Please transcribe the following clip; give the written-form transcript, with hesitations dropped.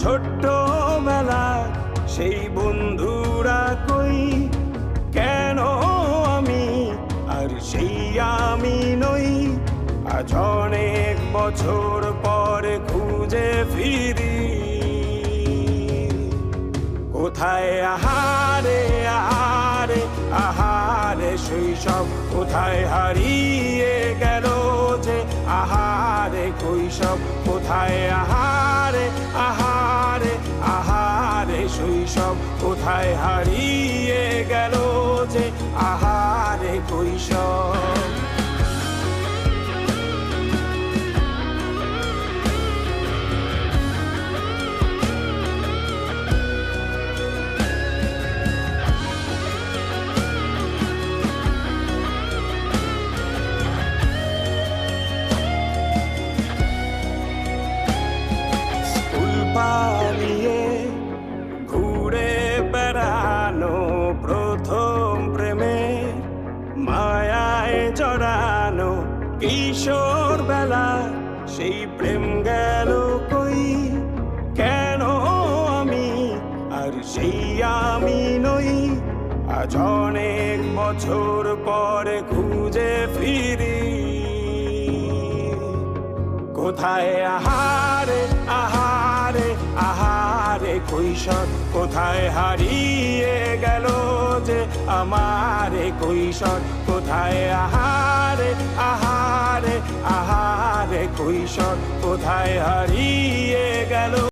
ছোট্ট বেলা সেই বন্ধুরা কই, কেন আমি আর সেই আমি নই। আজ অনেক বছর পরে খুঁজে ফিরি, কোথায় আহারে আহারে আহারে শৈশব, কোথায় হারিয়ে গেল যে আহারে কৈশব। কোথায় আহারে আহারে আহারে শৈশব, কোথায় হারিয়ে গেল যে আহারে কৈশব। পালিয়ে ঘুরে বেড়ানো প্রথম প্রেমে, মায়ায় জড়ানো কিশোর বেলা সেই প্রেম গেল কই, কেন আমি আর সেই আমি নই। আজ অনেক বছর পরে খুঁজে ফিরি, কোথায় আহারে আহারে আহারে কৈশোর, কোথায় হারিয়ে গেল যে আমারে কৈশোর। কোথায় আহারে আহারে আহারে কৈশোর, কোথায় হারিয়ে গেল।